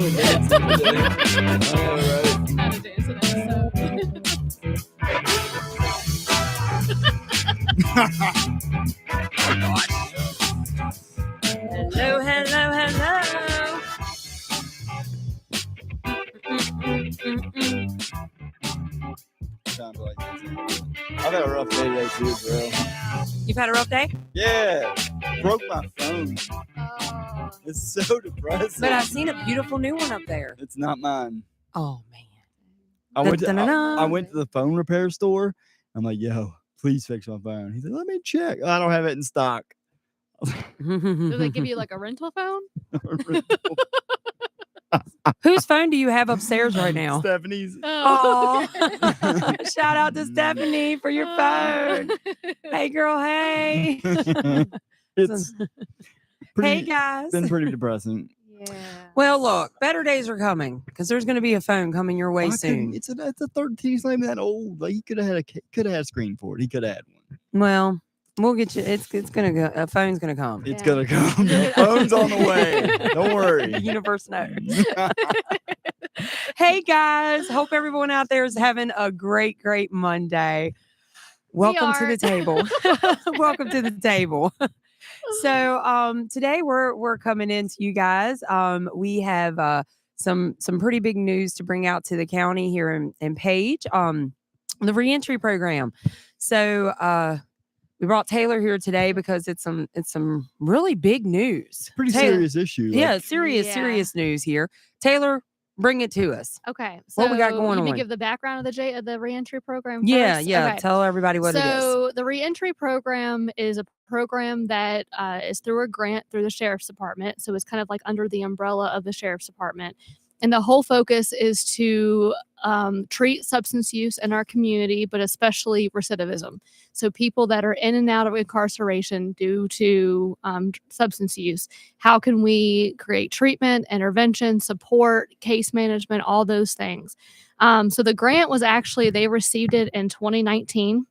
How to dance in Hello, hello, hello. I've had a rough day today too, bro. You've had a rough day? Yeah. Broke my phone. Oh. It's so depressing. But I've seen a beautiful new one up there. It's not mine. Oh, man. I went to Dun-dun-dun-dun. the phone repair store. I'm like, yo, please fix my phone. He's like, let me check. I don't have it in stock. Do they give you like a rental phone? Whose phone do you have upstairs right now? Stephanie's. Oh. Oh, shout out to Stephanie for your phone. Hey, girl. Hey. It's Hey, guys. been pretty depressing. Yeah. Well, look, better days are coming because there's going to be a phone coming your way soon. It's a 13. He's not even that old. Like he could have had a screen for it. He could have had one. Well, we'll get you. It's going to go. A phone's going to come. It's Yeah. gonna come. The phone's on the way. Don't worry. The universe knows. Hey, guys. Hope everyone out there is having a great Monday. Welcome to the table. Welcome to the table. So today we're coming into you guys. We have some pretty big news to bring out to the county here in Page. The reentry program. So we brought Taylor here today because it's some really big news. Pretty Taylor, serious issue. Yeah, Like, serious news here. Taylor, bring it to us. Okay. So What we got going you on? give the background of the reentry program Yeah, first? yeah. Okay. Tell everybody what it is. So the reentry program is a program that is through a grant through the sheriff's department. So it's kind of like under the umbrella of the sheriff's department. And the whole focus is to treat substance use in our community, but especially recidivism. So people that are in and out of incarceration due to substance use, how can we create treatment, intervention, support, case management, all those things. So the grant was actually, they received it in 2019.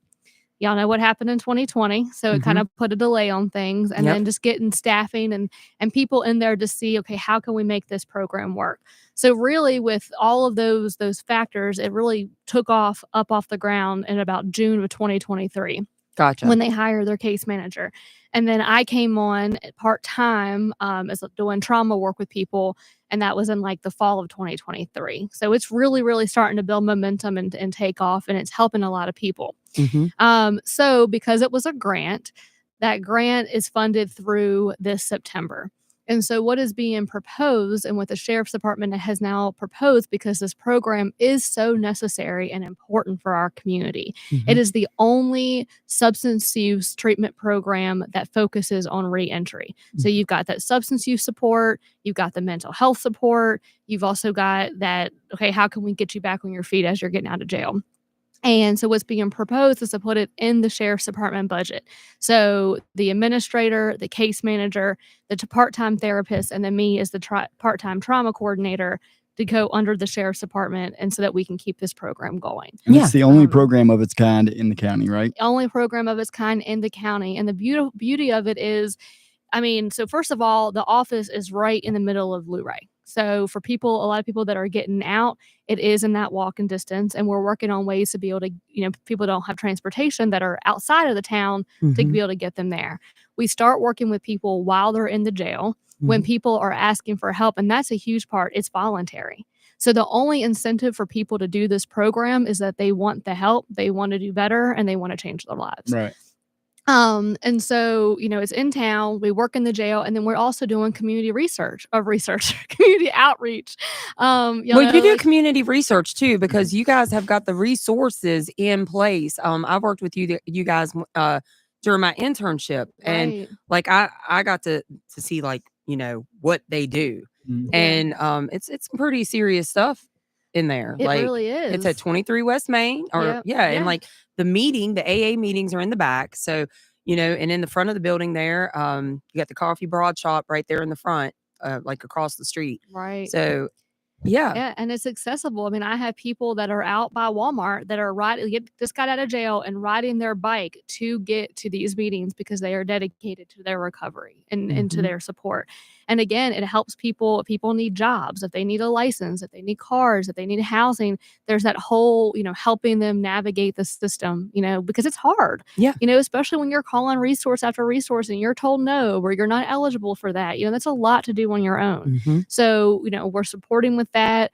Y'all know what happened in 2020. So it kind of put a delay on things, and then just getting staffing and people in there to see, okay, how can we make this program work? So really with all of those factors, it really took off the ground in about June of 2023. Gotcha. When they hired their case manager. And then I came on part-time as doing trauma work with people. And that was in like the fall of 2023. So it's really starting to build momentum and take off, and it's helping a lot of people. So because it was a grant, that grant is funded through this September. And so what is being proposed, and what the sheriff's department has now proposed, because this program is so necessary and important for our community, it is the only substance use treatment program that focuses on reentry. So you've got that substance use support, you've got the mental health support, you've also got that, okay, how can we get you back on your feet as you're getting out of jail? And so what's being proposed is to put it in the sheriff's department budget. So the administrator, the case manager, the part-time therapist, and then me as the part-time trauma coordinator to go under the sheriff's department, and so that we can keep this program going. And it's the only program of its kind in the county, right? Only program of its kind in the county. And the beauty of it is, I mean, so first of all, the office is right in the middle of Luray. So for people, a lot of people that are getting out, it is in that walking distance. And we're working on ways to be able to, people don't have transportation that are outside of the town to be able to get them there. We start working with people while they're in the jail, when people are asking for help. And that's a huge part. It's voluntary. So the only incentive for people to do this program is that they want the help, they want to do better, and they want to change their lives. Right. And so, it's in town, we work in the jail, and then we're also doing community community outreach. You do community research too, because you guys have got the resources in place. I've worked with you guys during my internship, and like I got to see like, what they do. And it's pretty serious stuff in there. It really is. It's at 23 West Main, or and like the AA meetings are in the back. So, and in the front of the building there, you got the Coffee Broad Shop right there in the front, like across the street. Right. So Yeah. Yeah, and it's accessible. I mean, I have people that are out by Walmart that are just got out of jail and riding their bike to get to these meetings because they are dedicated to their recovery and to their support. And again, it helps people. If people need jobs, if they need a license, if they need cars, if they need housing, there's that whole, helping them navigate the system, because it's hard. Yeah. Especially when you're calling resource after resource and you're told no or you're not eligible for that. That's a lot to do on your own. So, we're supporting with that.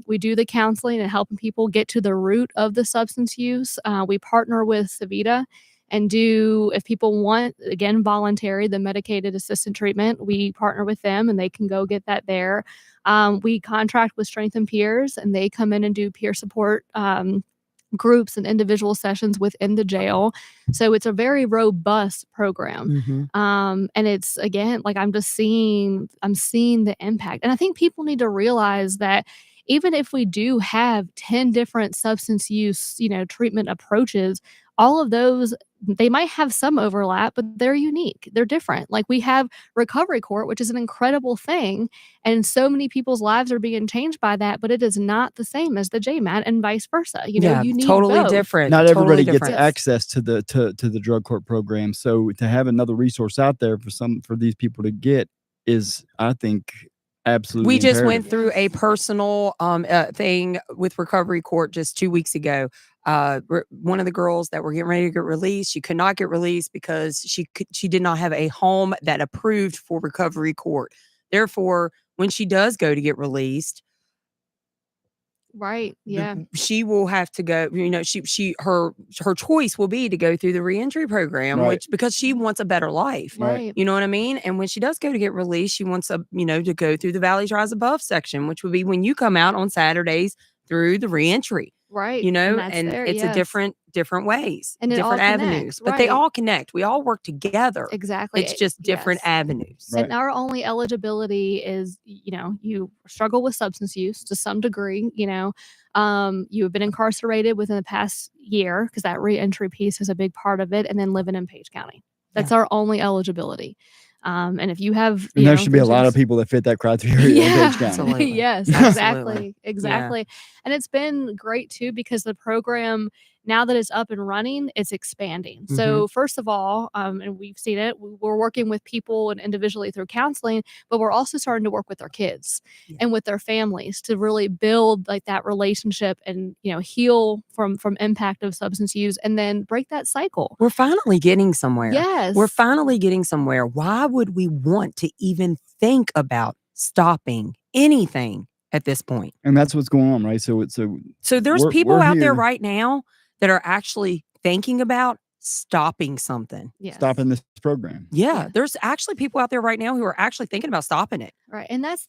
We do the counseling and helping people get to the root of the substance use. We partner with Savita and if people want, again, voluntary, the medicated assisted treatment, we partner with them and they can go get that there. We contract with Strength and Peers and they come in and do peer support groups and individual sessions within the jail. So it's a very robust program. And it's, again, like I'm seeing the impact. And I think people need to realize that even if we do have 10 different substance use, treatment approaches, all of those, they might have some overlap, but they're unique. They're different. Like we have recovery court, which is an incredible thing. And so many people's lives are being changed by that, but it is not the same as the Jmat and vice versa. You need totally both. different. Not totally everybody different. gets access to the to the drug court program. So to have another resource out there for these people to get is, I think, absolutely We just imperative. went through a personal thing with recovery court just 2 weeks ago. One of the girls that were getting ready to get released, she could not get released because she did not have a home that approved for recovery court. Therefore, when she does go to get released, right, yeah, she will have to go. Her choice will be to go through the reentry program, Right. because she wants a better life. right. You know what I mean? And when she does go to get released, she wants to go through the Valleys Rise Above section, which would be when you come out on Saturdays through the reentry. Right. And that's there, it's a yes. different ways, And it all different avenues, connects, but they right. all connect. We all work together. Exactly. It's just different Yes. avenues. Right. And our only eligibility is, you struggle with substance use to some degree, you have been incarcerated within the past year because that reentry piece is a big part of it, and then living in Page County. That's our only eligibility. And if you have, And there should be a lot of things- people that fit that criteria in Page County. Absolutely. Yes, Absolutely. exactly. And it's been great too because the program, now that it's up and running, it's expanding. So first of all, and we've seen it, we're working with people and individually through counseling, but we're also starting to work with their kids and with their families to really build like that relationship and heal from impact of substance use and then break that cycle. We're finally getting somewhere. Yes. We're finally getting somewhere. Why would we want to even think about stopping anything at this point? And that's what's going on, right? So there's people we're out there here. right now that are actually thinking about stopping something. Yes. Stopping this program. Yeah, there's actually people out there right now who are actually thinking about stopping it. Right. And that's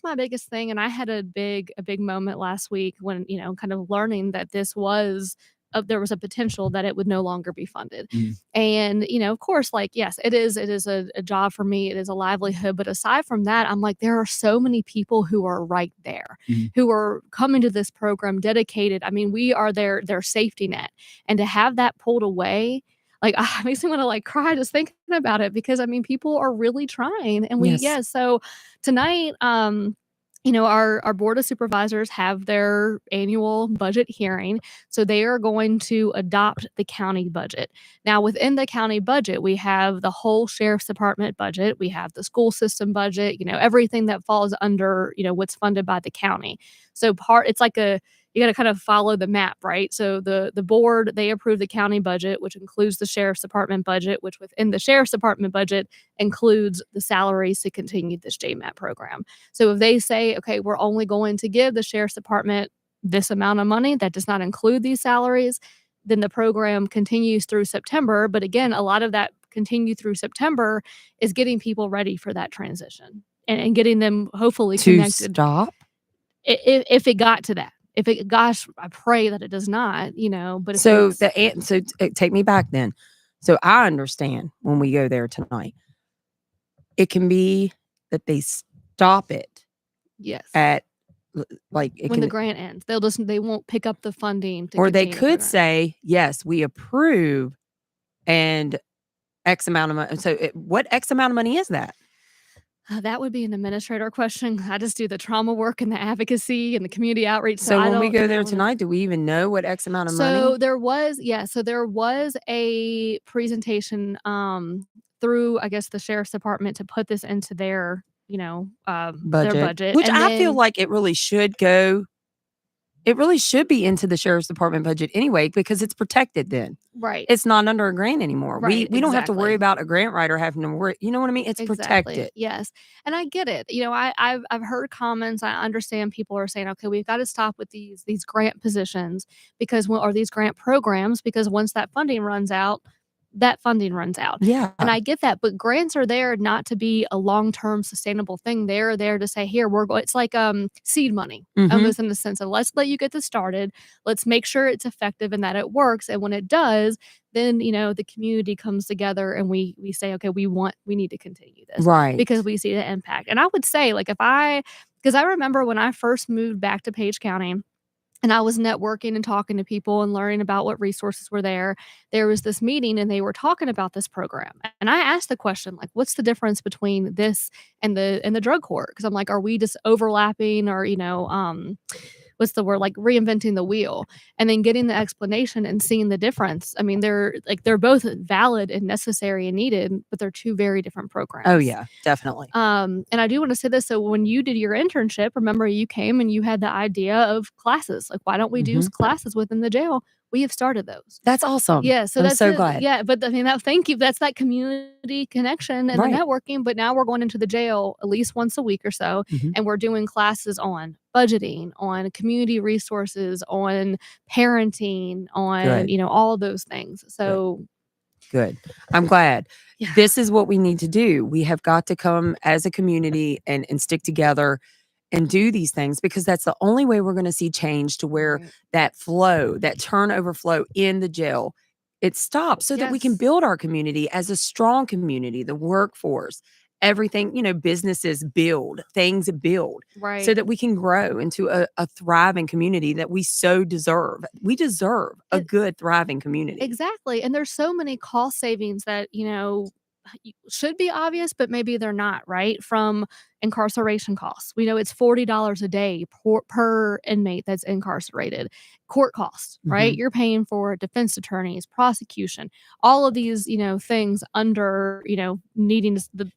my biggest thing. And I had a big moment last week when, kind of learning that there was a potential that it would no longer be funded. And, of course, like, yes, it is a job for me. It is a livelihood. But aside from that, I'm like, there are so many people who are right there, who are coming to this program dedicated. I mean, we are their safety net. And to have that pulled away, like, it makes me want to like cry just thinking about it because I mean, people are really trying. And so tonight, our board of supervisors have their annual budget hearing. So they are going to adopt the county budget. Now, within the county budget, we have the whole sheriff's department budget. We have the school system budget, everything that falls under, what's funded by the county. So it's like you got to kind of follow the map, right? So the board, they approve the county budget, which includes the sheriff's department budget, which within the sheriff's department budget includes the salaries to continue this Jmat program. So if they say, okay, we're only going to give the sheriff's department this amount of money, that does not include these salaries, then the program continues through September. But again, a lot of that continue through September is getting people ready for that transition and getting them hopefully connected. To stop? If it got to that. Gosh, I pray that it does not, but so take me back then. So I understand when we go there tonight, it can be that they stop it. Yes. At when the grant ends, they won't pick up the funding. Or they could say, yes, we approve and X amount of money. So what X amount of money is that? That would be an administrator question. I just do the trauma work and the advocacy and the community outreach. So I when we don't, go you there know. tonight, do we even know what X amount of So money? there was, so there was a presentation through, I guess, the sheriff's department to put this into their, their Budget, budget. which And I feel then, like it really should go. It really should be into the sheriff's department budget anyway because it's protected then. right, It's not under a grant anymore. right, We don't have to worry exactly. about a grant writer having to worry. You know what I mean? It's Exactly. protected. Yes. And I get it. I've heard comments. I understand people are saying, okay, we've got to stop with these grant positions or these grant programs because once that funding runs out, that funding runs out. Yeah. And I get that, but grants are there not to be a long-term sustainable thing. They're there to say, here, we're going, it's like seed money, Mhm. almost in the sense of let's let you get this started. Let's make sure it's effective and that it works. And when it does, then the community comes together and we say, okay, we need to continue this Right. because we see the impact. And I would say, like, because I remember when I first moved back to Page County and I was networking and talking to people and learning about what resources were there. There was this meeting and they were talking about this program. And I asked the question, like, what's the difference between this and the drug court? Because I'm like, are we just overlapping or, what's the word, like reinventing the wheel, and then getting the explanation and seeing the difference. I mean, they're both valid and necessary and needed, but they're two very different programs. Oh yeah, definitely. And I do want to say this. So when you did your internship, remember you came and you had the idea of classes. Like, why don't we do classes within the jail? We have started those. That's awesome. Yeah, so I'm that's so it. glad. Yeah, but I mean, thank you. That's that community connection and Right. the networking. But now we're going into the jail at least once a week or so, Mhm. and we're doing classes on budgeting, on community resources, on parenting, on Good. all of those things. So Good. I'm glad. Yeah. This is what we need to do. We have got to come as a community and stick together and do these things because that's the only way we're going to see change to where Right. that flow, that turnover flow in the jail, it stops so that we can Yes. build our community as a strong community, the workforce, everything, businesses build, things build so Right. that we can grow into a thriving community that we so deserve. We deserve a good, thriving community. Exactly. And there's so many cost savings that, should be obvious, but maybe they're not, right? From incarceration costs. We know it's $40 a day per inmate that's incarcerated. Court costs, right? Mhm. You're paying for defense attorneys, prosecution, all of these, things under, needing the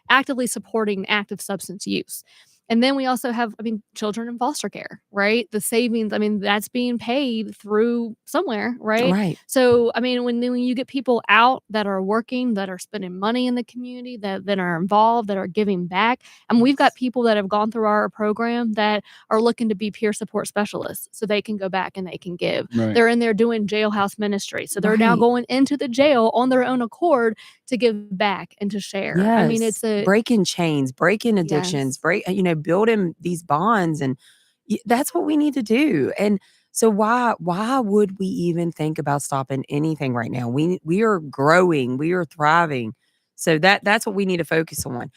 actively supporting active substance use. And then we also have, children in foster care, right? The savings, that's being paid through somewhere, right? Right. So, when you get people out that are working, that are spending money in the community, that are involved, that are giving back, and we've got people that have gone through our program that are looking to be peer support specialists so they can go back and they can give. Right. They're in there doing jailhouse ministry. So they're now Right. going into the jail on their own accord to give back and to share. Yes. It's a breaking chains, breaking addictions, yes. building these bonds, and that's what we need to do. And so why would we even think about stopping anything right now? We are growing, we are thriving. So that's what we need to focus on.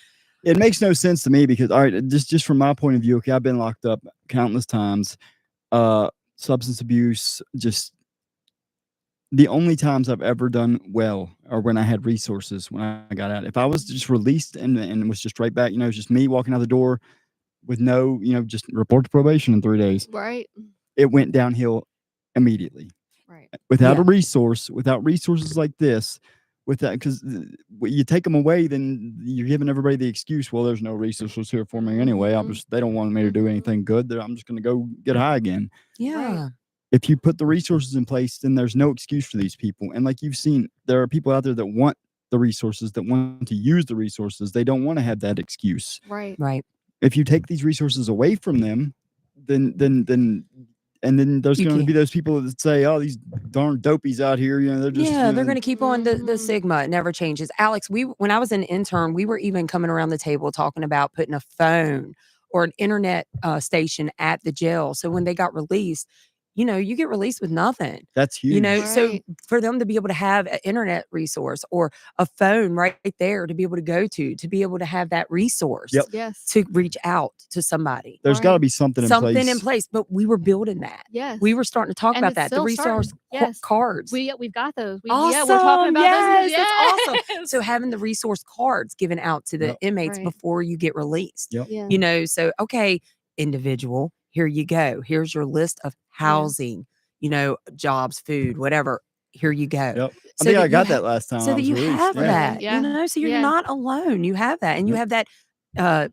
It makes no sense to me because, all right, just from my point of view, okay, I've been locked up countless times. Substance abuse, just the only times I've ever done well are when I had resources when I got out. If I was just released and was just right back, it was just me walking out the door with no, just report to probation in 3 days. Right. It went downhill immediately. Right. Without Yeah. without resources like this, because you take them away, then you're giving everybody the excuse. Well, there's no resources here for me anyway. Mhm. They don't want me to do Mhm. anything good. I'm just going to go get high again. Yeah. If you put the resources in place, then there's no excuse for these people. And like you've seen, there are people out there that want the resources, that want to use the resources. They don't want to have that excuse. Right. Right. If you take these resources away from them, then there's You going to can't. be those people that say, "Oh, these darn dopies out here, they're just They're going to keep on the Mhm. stigma. It never changes. Alex, when I was an intern, we were even coming around the table talking about putting a phone or an internet station at the jail. So when they got released, you get released with nothing. That's huge. So Right. for them to be able to have an internet resource or a phone right there to be able to go to be able to have that resource Yep. Yes. to reach out to somebody. There's got to Right. be something in place. But we were building that. Yes. We were starting to talk And about it's that. The still resource starting. Yes. cards. We've got those. Awesome. We're talking about those. Yes, that's awesome. Yes. So having the resource cards given out to the Yep. inmates Right. before you get released. Yep. Yeah. So okay, individual, here you go. Here's your list of housing, jobs, food, whatever. Here you go. Yep. I So think that I you got ha- that last time. So I that was you released. have Yeah. that, Yeah. so you're Yeah. not alone. You have that. And you Yep. have that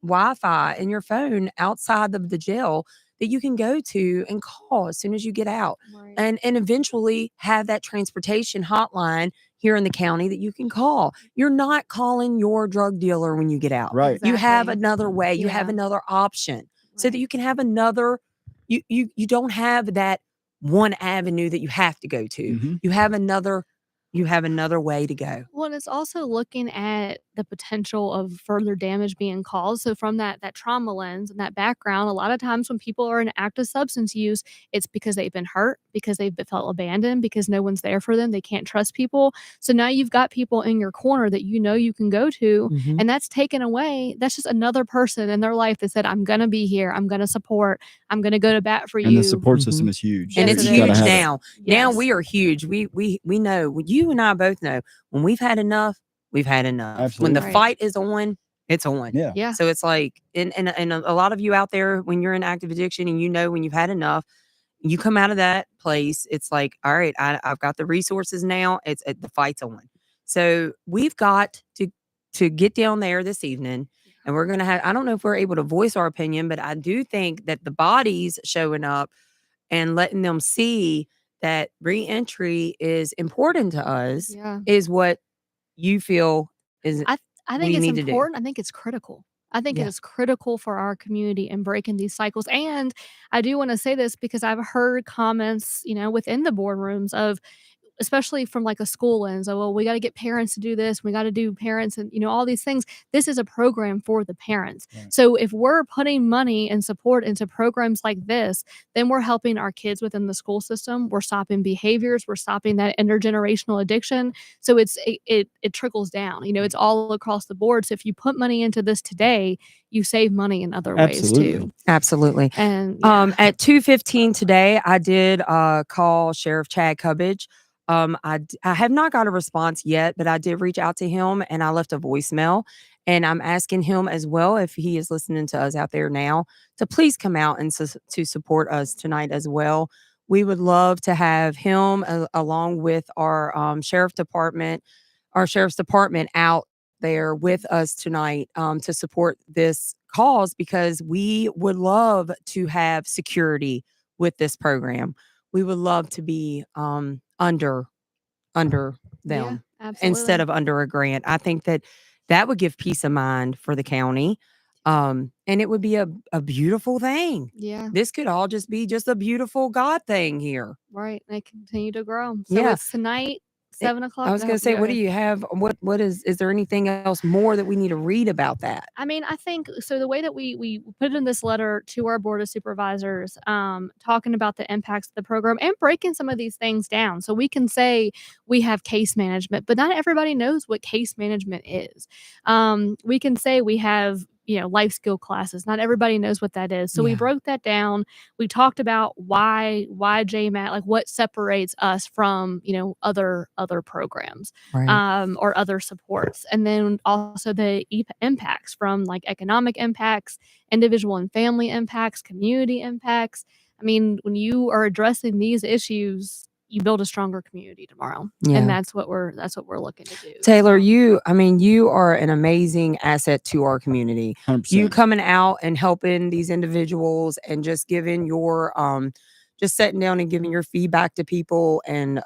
Wi-Fi in your phone outside of the jail that you can go to and call as soon as you get out. Right. And eventually have that transportation hotline here in the county that you can call. You're not calling your drug dealer when you get out. Right. You have Exactly. another way. You have Yeah. another option so that Right. you can have another. You don't have that one avenue that you have to go to. Mhm. You have another. You have another way to go. Well, and it's also looking at the potential of further damage being caused. So from that trauma lens and that background, a lot of times when people are in active substance use, it's because they've been hurt, because they've felt abandoned, because no one's there for them. They can't trust people. So now you've got people in your corner that you can go to, Mhm. and that's taken away. That's just another person in their life that said, "I'm gonna be here. I'm gonna support. I'm gonna go to bat for And you." the support Mhm. system is huge. And Yes, it's it You gotta huge have it. now. Now Yes. we are huge. We know. You and I both know when we've had enough. We've had enough. When the Absolutely. Right. fight is on, it's on. Yeah. Yeah. So it's like, and a lot of you out there, when you're in active addiction and when you've had enough, you come out of that place. It's like, all right, I've got the resources now. The fight's on. So we've got to get down there this evening, and we're gonna have. I don't know if we're able to voice our opinion, but I do think that the bodies showing up and letting them see that reentry is important to us Yeah. is what you feel is I what think you it's need to do. important. I think it's critical. I think it Yeah. is critical for our community in breaking these cycles. And I do want to say this because I've heard comments, within the boardrooms of, especially from like a school lens, oh, well, we got to get parents to do this. We got to do parents and, all these things. This is a program for the parents. Right. So if we're putting money and support into programs like this, then we're helping our kids within the school system. We're stopping behaviors. We're stopping that intergenerational addiction. So it trickles down. It's all across the board. So if you put money into this today, you save money in other ways Absolutely. too. Absolutely. And At 2:15 today, I did call Sheriff Chad Cubbage. I have not got a response yet, but I did reach out to him and I left a voicemail. And I'm asking him as well, if he is listening to us out there now, to please come out and to support us tonight as well. We would love to have him along with our sheriff's department out there with us tonight to support this cause, because we would love to have security with this program. We would love to be under them absolutely. instead of under a grant. I think that would give peace of mind for the county. And it would be a beautiful thing. Yeah. This could all just be just a beautiful God thing here. Right. They continue to grow. So Yeah. it's tonight, 7:00. I was going to say, what do you have? What is there anything else more that we need to read about that? I mean, I think so. The way that we put it in this letter to our board of supervisors, talking about the impacts of the program and breaking some of these things down. So we can say we have case management, but not everybody knows what case management is. We can say we have, life skill classes. Not everybody knows what that is. So we Yeah. broke that down. We talked about why Jmat, like what separates us from, other programs. Right. Or other supports. And then also the impacts from like economic impacts, individual and family impacts, community impacts. I mean, when you are addressing these issues, you build a stronger community tomorrow. Yeah. And that's what we're looking to do. Taylor, you are an amazing asset to our community. 100%. You coming out and helping these individuals and just giving your just sitting down and giving your feedback to people and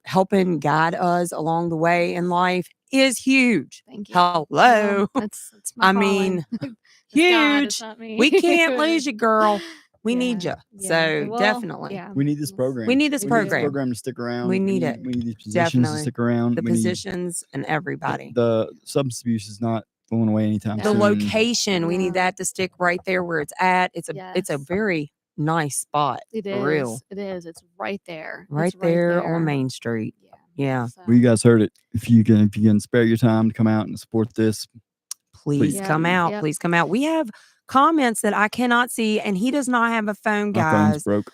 helping guide us along the way in life is huge. Thank you. Hello. Well, that's my I calling. mean, It's God, huge. it's not me. We can't lose you, girl. We need you. Yeah. So Well, definitely. yeah. We need this program. We need this We need this program. program to stick around. We need it. We need these positions Definitely. to stick around. The We need- positions and everybody. The substance abuse is not going away anytime No. The soon. location, we need No. that to stick right there where it's at. It's a Yes. very nice spot. It For real. is. It is. It's right there. Right It's there on Main Street. Yeah. Yeah. So, Well, you guys heard it. If you can spare your time to come out and support this, Please Yeah. come out. Yep. Please come out. We have comments that I cannot see, and he does not have a phone, my phone's guys. broke.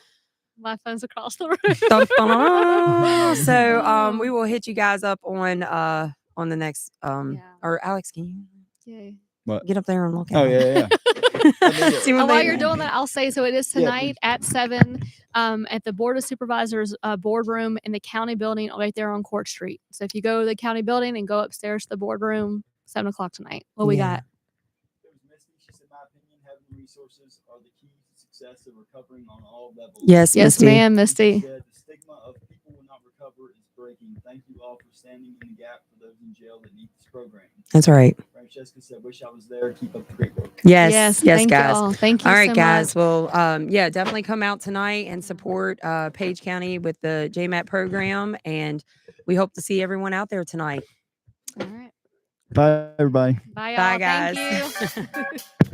my phone's across the Dun, room. dun, dun. So we will hit you guys up on the next Yeah. or Alex, can you Yay. What? get up there and look at Oh it? yeah. See what While they- you're doing that, I'll say so. It is Yeah, tonight at 7 at the Board of Supervisors boardroom in the county building right there on Court Street. So if you go to the county building and go upstairs to the boardroom, 7 o'clock tonight. What we Yeah. got? There was Misty. She said, "My opinion, having resources are the key to success of recovering on all levels." Yes, Yes, Misty. ma'am, She Misty. said, "The stigma of people will not recover is breaking. Thank you all for standing in the gap for those in jail that need this program." That's right. Francesca said, "Wish I was there. Keep up the great work." Yes, thank guys. y'all. Thank you All right, so guys. much. Well, yeah, definitely come out tonight and support Page County with the Jmat program, and we hope to see everyone out there tonight. All right. Bye, everybody. Bye, y'all. Bye, Thank guys. you.